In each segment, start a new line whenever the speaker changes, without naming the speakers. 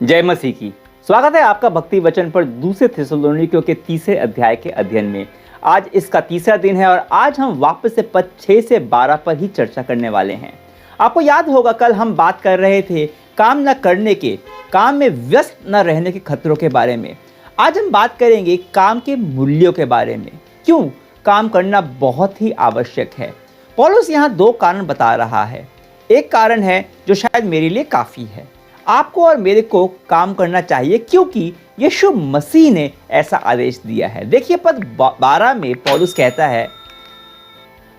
जय मसीह की। स्वागत है आपका भक्ति वचन पर दूसरे थिस्सलुनीकियों के तीसरे अध्याय के अध्ययन में। आज इसका तीसरा दिन है और आज हम वापस से पद 6 से 12 पर ही चर्चा करने वाले हैं। आपको याद होगा कल हम बात कर रहे थे काम न करने के, काम में व्यस्त न रहने के खतरों के बारे में। आज हम बात करेंगे काम के मूल्यों के बारे में। क्यों काम करना बहुत ही आवश्यक है। पौलुस यहाँ 2 कारण बता रहा है। एक कारण है जो शायद मेरे लिए काफ़ी है, आपको और मेरे को काम करना चाहिए क्योंकि यीशु मसीह ने ऐसा आदेश दिया है। देखिए पद 12 में पौलुस कहता है,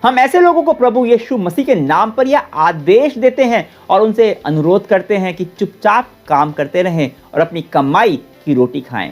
हम ऐसे लोगों को प्रभु यीशु मसीह के नाम पर यह आदेश देते हैं और उनसे अनुरोध करते हैं कि चुपचाप काम करते रहें और अपनी कमाई की रोटी खाएं।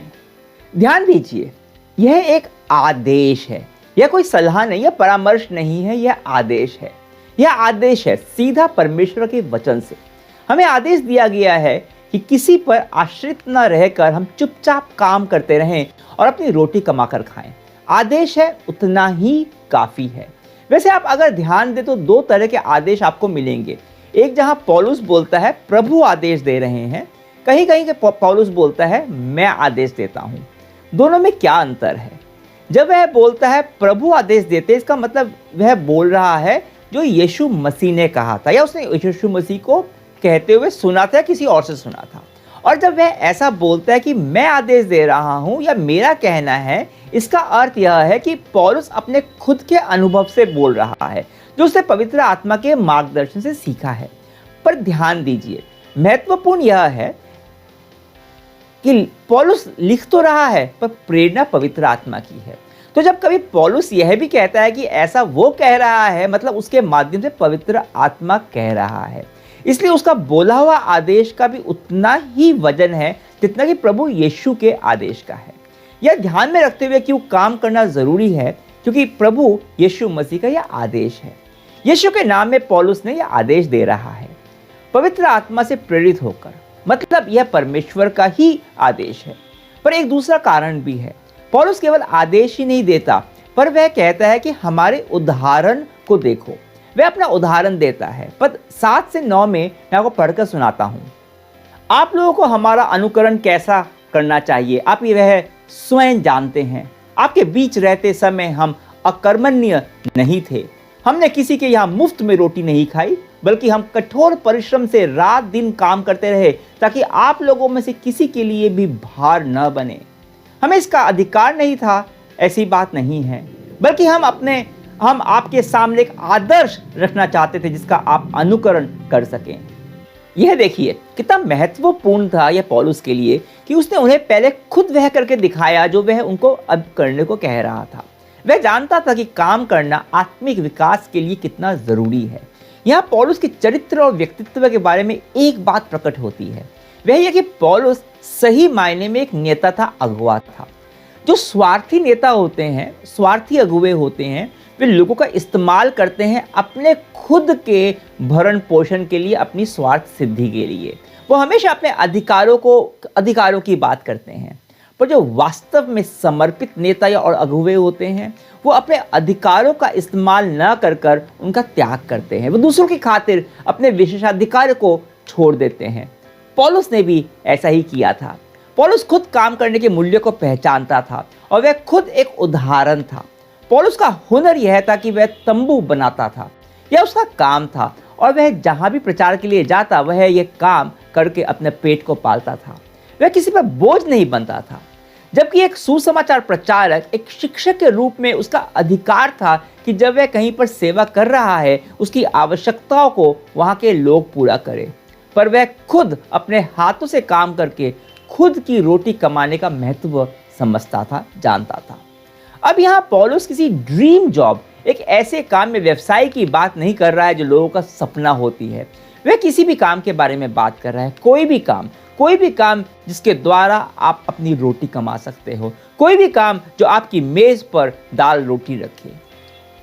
ध्यान दीजिए, यह एक आदेश है, यह कोई सलाह नहीं, यह परामर्श नहीं है, यह आदेश है। यह आदेश है सीधा परमेश्वर के वचन से। हमें आदेश दिया गया है कि किसी पर आश्रित न रहकर हम चुपचाप काम करते रहें और अपनी रोटी कमाकर खाएं। आदेश है, उतना ही काफ़ी है। वैसे आप अगर ध्यान दें तो 2 तरह के आदेश आपको मिलेंगे। एक जहां पौलुस बोलता है प्रभु आदेश दे रहे हैं, कहीं कहीं के पौलुस बोलता है मैं आदेश देता हूं। दोनों में क्या अंतर है? जब वह बोलता है प्रभु आदेश देते, इसका मतलब वह बोल रहा है जो यीशु मसीह ने कहा था या उसने यीशु मसीह को कहते हुए सुना था, किसी और से सुना था। और जब वह ऐसा बोलता है कि मैं आदेश दे रहा हूं या मेरा कहना है, इसका अर्थ यह है कि पौलुस अपने खुद के अनुभव से बोल रहा है जो उसने पवित्र आत्मा के मार्गदर्शन से सीखा है। पर ध्यान दीजिए, महत्वपूर्ण यह है कि पौलुस लिख तो रहा है पर प्रेरणा पवित्र आत्मा की है। तो जब कभी पौलुस यह भी कहता है कि ऐसा वो कह रहा है, मतलब उसके माध्यम से पवित्र आत्मा कह रहा है, इसलिए उसका बोला हुआ आदेश का भी उतना ही वजन है जितना कि प्रभु यीशु के आदेश का है। यह ध्यान में रखते हुए क्यों काम करना जरूरी है, क्योंकि प्रभु यीशु मसीह का यह आदेश है। यीशु के नाम में पौलुस ने यह आदेश दे रहा है पवित्र आत्मा से प्रेरित होकर, मतलब यह परमेश्वर का ही आदेश है। पर एक दूसरा कारण भी है। पौलुस केवल आदेश ही नहीं देता, पर वह कहता है कि हमारे उदाहरण को देखो। वह अपना उदाहरण देता है। पद 7 से 9 में मैं आपको पढ़कर सुनाता हूं। आप लोगों को हमारा अनुकरण कैसा करना चाहिए आप ये वह स्वयं जानते हैं। आपके बीच रहते समय हम अकर्मण्य नहीं थे। हमने किसी के यहाँ मुफ्त में रोटी नहीं खाई, बल्कि हम कठोर परिश्रम से रात दिन काम करते रहे ताकि आप लोगों में से किसी के लिए भी भार न बने। हमें इसका अधिकार नहीं था, ऐसी बात नहीं है, बल्कि हम आपके सामने एक आदर्श रखना चाहते थे जिसका आप अनुकरण कर सकें। यह देखिए कितना महत्वपूर्ण था यह पौलुस के लिए कि उसने उन्हें पहले खुद वह करके दिखाया जो वह उनको अब करने को कह रहा था। वह जानता था कि काम करना आत्मिक विकास के लिए कितना जरूरी है। यहाँ पौलुस के चरित्र और व्यक्तित्व के बारे में एक बात प्रकट होती है, वह यह कि पौलुस सही मायने में एक नेता था, अगुवा था। जो स्वार्थी नेता होते हैं, स्वार्थी अगुवे होते हैं, वे लोगों का इस्तेमाल करते हैं अपने खुद के भरण पोषण के लिए, अपनी स्वार्थ सिद्धि के लिए। वो हमेशा अपने अधिकारों की बात करते हैं। पर जो वास्तव में समर्पित नेता या और अगुवे होते हैं, वो अपने अधिकारों का इस्तेमाल न कर उनका त्याग करते हैं। वो दूसरों की खातिर अपने विशेषाधिकार को छोड़ देते हैं। पौलुस ने भी ऐसा ही किया था। पौलुस खुद काम करने के मूल्य को पहचानता था और वह खुद एक उदाहरण था। पौलुस का हुनर यह था कि वह तंबू बनाता था, यह उसका काम था, और वह जहां भी प्रचार के लिए जाता वह यह काम करके अपने पेट को पालता था। वह किसी पर बोझ नहीं बनता था। जबकि एक सुसमाचार प्रचारक, एक शिक्षक के रूप में उसका अधिकार था कि जब वह कहीं पर सेवा कर रहा है उसकी आवश्यकताओं को वहां के लोग पूरा करें। पर वह खुद अपने हाथों से काम करके खुद की रोटी कमाने का महत्व समझता था, जानता था। अब यहाँ पौलुस किसी ड्रीम जॉब, एक ऐसे काम में व्यवसाय की बात नहीं कर रहा है जो लोगों का सपना होती है। वह किसी भी काम के बारे में बात कर रहा है। कोई भी काम जिसके द्वारा आप अपनी रोटी कमा सकते हो, कोई भी काम जो आपकी मेज पर दाल रोटी रखे,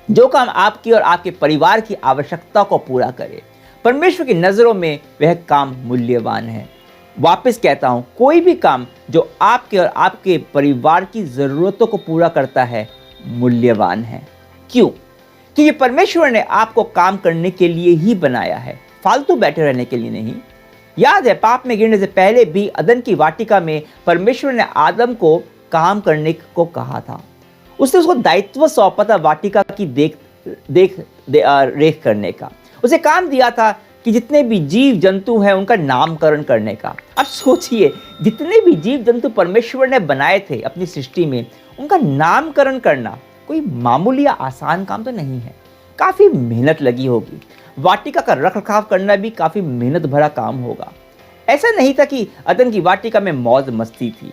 जो काम आपकी और आपके परिवार की आवश्यकता को पूरा करे। परमेश्वर की नजरों में वह काम मूल्यवान है। वापस कहता हूं, कोई भी काम जो आपके और आपके परिवार की जरूरतों को पूरा करता है मूल्यवान है। क्यों? क्योंकि परमेश्वर ने आपको काम करने के लिए ही बनाया है, फालतू बैठे रहने के लिए नहीं। याद है, पाप में गिरने से पहले भी अदन की वाटिका में परमेश्वर ने आदम को काम करने को कहा था। उसने उसको दायित्व सौंपा था वाटिका की रेख करने का। उसे काम दिया था कि जितने भी जीव जंतु हैं उनका नामकरण करने का। अब सोचिए, जितने भी जीव जंतु परमेश्वर ने बनाए थे अपनी सृष्टि में, उनका नामकरण करना कोई मामूली या आसान काम तो नहीं है। काफी मेहनत लगी होगी। वाटिका का रखरखाव करना भी काफी मेहनत भरा काम होगा। ऐसा नहीं था कि अदन की वाटिका में मौज मस्ती थी,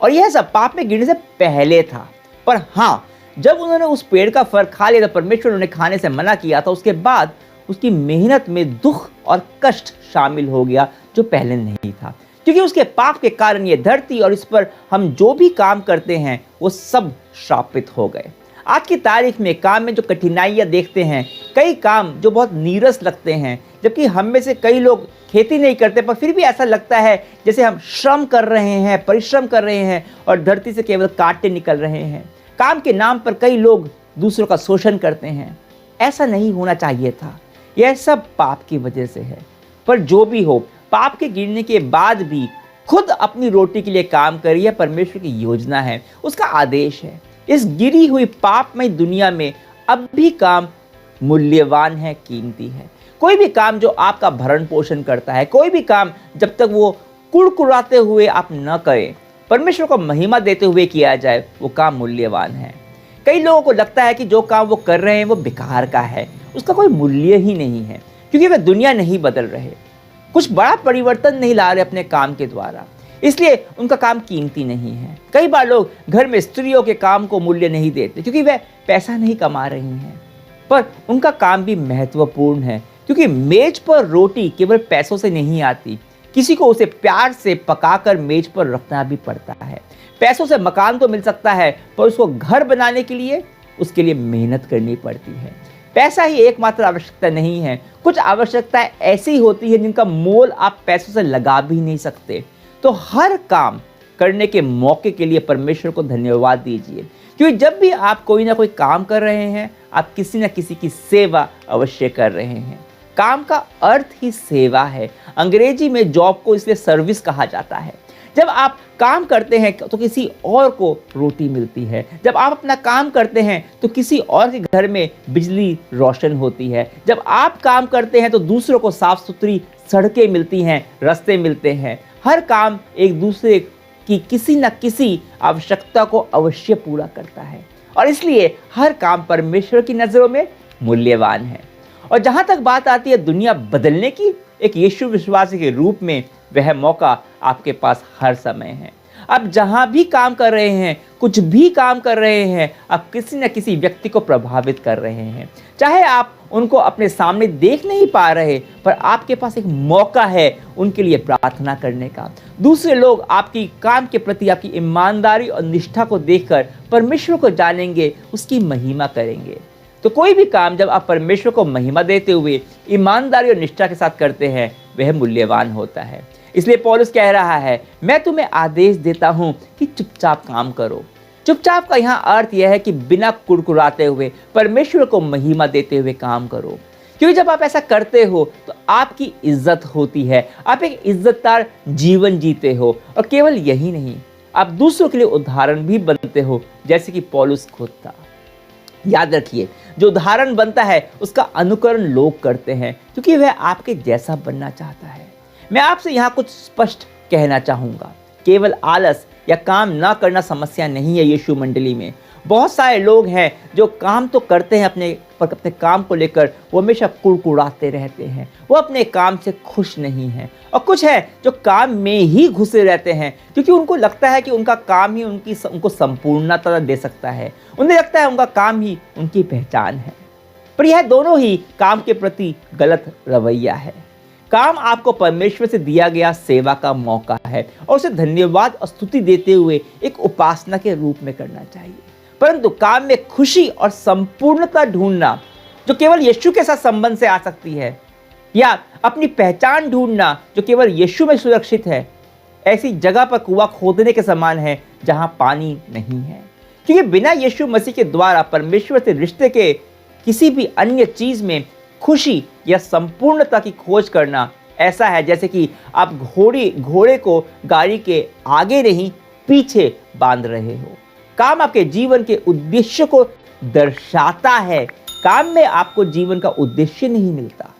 और यह सब पाप में गिरने से पहले था। पर हाँ, जब उन्होंने उस पेड़ का फल खा लिया तो परमेश्वर उन्हें खाने से मना किया था। उसके बाद उसकी मेहनत में दुख और कष्ट शामिल हो गया जो पहले नहीं था, क्योंकि उसके पाप के कारण ये धरती और इस पर हम जो भी काम करते हैं वो सब श्रापित हो गए। आज की तारीख में काम में जो कठिनाइयाँ देखते हैं, कई काम जो बहुत नीरस लगते हैं, जबकि हम में से कई लोग खेती नहीं करते पर फिर भी ऐसा लगता है जैसे हम श्रम कर रहे हैं, परिश्रम कर रहे हैं और धरती से केवल कांटे निकल रहे हैं। काम के नाम पर कई लोग दूसरों का शोषण करते हैं। ऐसा नहीं होना चाहिए था। यह सब पाप की वजह से है। पर जो भी हो, पाप के गिरने के बाद भी खुद अपनी रोटी के लिए काम करिए। परमेश्वर की योजना है, उसका आदेश है। इस गिरी हुई पापमय दुनिया में अब भी काम मूल्यवान है, कीमती है। कोई भी काम जो आपका भरण पोषण करता है, कोई भी काम जब तक वो कुड़कुड़ाते हुए आप न करें, परमेश्वर को महिमा देते हुए किया जाए, वो काम मूल्यवान है। कई लोगों को लगता है कि जो काम वो कर रहे हैं वो बेकार का है, उसका कोई मूल्य ही नहीं है, क्योंकि वे दुनिया नहीं बदल रहे, कुछ बड़ा परिवर्तन नहीं ला रहे अपने काम के द्वारा, इसलिए उनका काम कीमती नहीं है। कई बार लोग घर में स्त्रियों के काम को मूल्य नहीं देते क्योंकि वे पैसा नहीं कमा रही हैं, पर उनका काम भी महत्वपूर्ण है, क्योंकि मेज पर रोटी केवल पैसों से नहीं आती, किसी को उसे प्यार से पकाकर मेज पर रखना भी पड़ता है। पैसों से मकान तो मिल सकता है, पर उसको घर बनाने के लिए उसके लिए मेहनत करनी पड़ती है। पैसा ही एकमात्र आवश्यकता नहीं है, कुछ आवश्यकताएं ऐसी होती है जिनका मोल आप पैसों से लगा भी नहीं सकते। तो हर काम करने के मौके के लिए परमेश्वर को धन्यवाद दीजिए, क्योंकि जब भी आप कोई ना कोई काम कर रहे हैं, आप किसी न किसी की सेवा अवश्य कर रहे हैं। काम का अर्थ ही सेवा है। अंग्रेजी में जॉब को इसलिए सर्विस कहा जाता है। जब आप काम करते हैं तो किसी और को रोटी मिलती है, जब आप अपना काम करते हैं तो किसी और के घर में बिजली रोशन होती है, जब आप काम करते हैं तो दूसरों को साफ सुथरी सड़कें मिलती हैं, रास्ते मिलते हैं। हर काम एक दूसरे की किसी न किसी आवश्यकता को अवश्य पूरा करता है, और इसलिए हर काम परमेश्वर की नज़रों में मूल्यवान है। और जहाँ तक बात आती है दुनिया बदलने की, एक यीशु विश्वासी के रूप में वह मौका आपके पास हर समय है। आप जहाँ भी काम कर रहे हैं, कुछ भी काम कर रहे हैं, आप किसी न किसी व्यक्ति को प्रभावित कर रहे हैं। चाहे आप उनको अपने सामने देख नहीं पा रहे, पर आपके पास एक मौका है उनके लिए प्रार्थना करने का। दूसरे लोग आपकी काम के प्रति आपकी ईमानदारी और निष्ठा को देखकर परमेश्वर को जानेंगे, उसकी महिमा करेंगे। तो कोई भी काम जब आप परमेश्वर को महिमा देते हुए ईमानदारी और निष्ठा के साथ करते हैं, वह मूल्यवान होता है। इसलिए पौलुस कह रहा है, मैं तुम्हें आदेश देता हूं कि चुपचाप काम करो। चुपचाप का यहाँ अर्थ यह है कि बिना कुड़कुड़ाते हुए परमेश्वर को महिमा देते हुए काम करो, क्योंकि जब आप ऐसा करते हो तो आपकी इज्जत होती है, आप एक इज्जतदार जीवन जीते हो, और केवल यही नहीं, आप दूसरों के लिए उदाहरण भी बनते हो, जैसे कि पौलुस खुद था। याद रखिए, जो उदाहरण बनता है उसका अनुकरण लोग करते हैं, क्योंकि वह आपके जैसा बनना चाहता है। मैं आपसे यहाँ कुछ स्पष्ट कहना चाहूँगा, केवल आलस या काम ना करना समस्या नहीं है यीशु मंडली में। बहुत सारे लोग हैं जो काम तो करते हैं अपने काम को लेकर वो हमेशा कुड़कुड़ाते रहते हैं, वो अपने काम से खुश नहीं हैं। और कुछ है जो काम में ही घुसे रहते हैं, क्योंकि उनको लगता है कि उनका काम ही उनको संपूर्णता दे सकता है। उन्हें लगता है उनका काम ही उनकी पहचान है। पर यह दोनों ही काम के प्रति गलत रवैया है। काम आपको परमेश्वर से दिया गया सेवा का मौका है, और उसे धन्यवाद और स्तुति देते हुए एक उपासना के रूप में करना चाहिए। परंतु काम में खुशी और संपूर्णता ढूंढना जो केवल यीशु के साथ संबंध से आ सकती है, या अपनी पहचान ढूंढना जो केवल यीशु में सुरक्षित है, ऐसी जगह पर कुआं खोदने के समान है जहां पानी नहीं है। क्योंकि बिना यीशु मसीह के द्वारा परमेश्वर से रिश्ते के किसी भी अन्य चीज में खुशी या संपूर्णता की खोज करना ऐसा है जैसे कि आप घोड़े को गाड़ी के आगे नहीं पीछे बांध रहे हो। काम आपके जीवन के उद्देश्य को दर्शाता है। काम में आपको जीवन का उद्देश्य नहीं मिलता।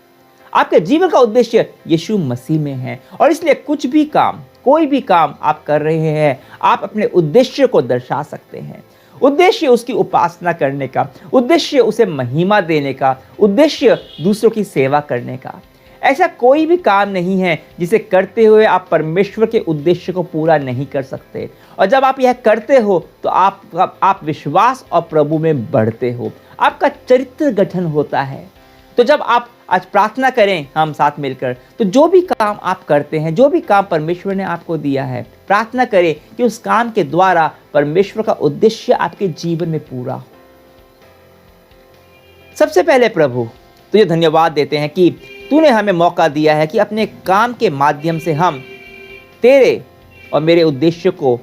आपके जीवन का उद्देश्य यीशु मसीह में है और इसलिए कोई भी काम आप कर रहे हैं, आप अपने उद्देश्य को दर्शा सकते हैं। उद्देश्य उसकी उपासना करने का, उद्देश्य उसे महिमा देने का, उद्देश्य दूसरों की सेवा करने का। ऐसा कोई भी काम नहीं है जिसे करते हुए आप परमेश्वर के उद्देश्य को पूरा नहीं कर सकते। और जब आप यह करते हो तो आप विश्वास और प्रभु में बढ़ते हो, आपका चरित्र गठन होता है। तो जब आप आज प्रार्थना करें हम साथ मिलकर, तो जो भी काम आप करते हैं, जो भी काम परमेश्वर ने आपको दिया है, प्रार्थना करें कि उस काम के द्वारा परमेश्वर का उद्देश्य आपके जीवन में पूरा हो। सबसे पहले प्रभु तुझे धन्यवाद देते हैं कि तूने हमें मौका दिया है कि अपने काम के माध्यम से हम तेरे और मेरे उद्देश्य को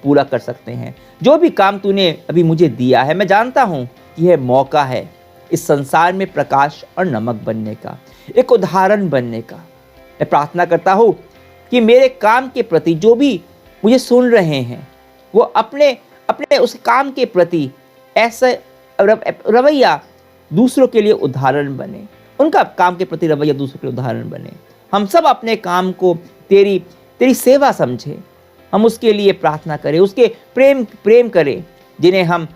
पूरा कर सकते हैं। जो भी काम तूने अभी मुझे दिया है, मैं जानता हूं कि यह मौका है इस संसार में प्रकाश और नमक बनने का, एक उदाहरण बनने का। मैं प्रार्थना करता हूँ कि मेरे काम के प्रति जो भी मुझे सुन रहे हैं, वो अपने उस काम के प्रति ऐसा रवैया दूसरों के लिए उदाहरण बने, उनका काम के प्रति रवैया दूसरों के लिए उदाहरण बने। हम सब अपने काम को तेरी सेवा समझें, हम उसके लिए प्रार्थना करें, उसके प्रेम करें, जिन्हें हम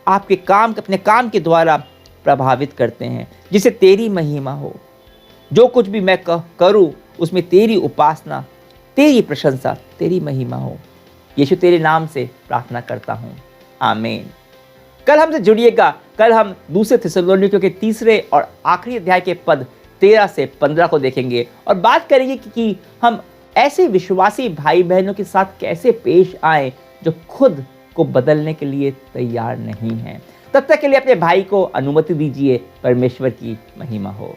आपके काम अपने काम के द्वारा प्रभावित करते हैं, जिससे तेरी महिमा हो। जो कुछ भी मैं करूं उसमें तेरी उपासना, तेरी प्रशंसा, तेरी महिमा हो। यीशु तेरे नाम से प्रार्थना करता हूं, आमीन। कल हमसे जुड़िएगा। कल हम दूसरे थिस्सलुनीकियों के 3 और आखिरी अध्याय के पद 13 से 15 को देखेंगे और बात करेंगे कि हम ऐसे विश्वासी भाई बहनों के साथ कैसे पेश आए जो खुद को बदलने के लिए तैयार नहीं हैं। तब तक के लिए अपने भाई को अनुमति दीजिए। परमेश्वर की महिमा हो।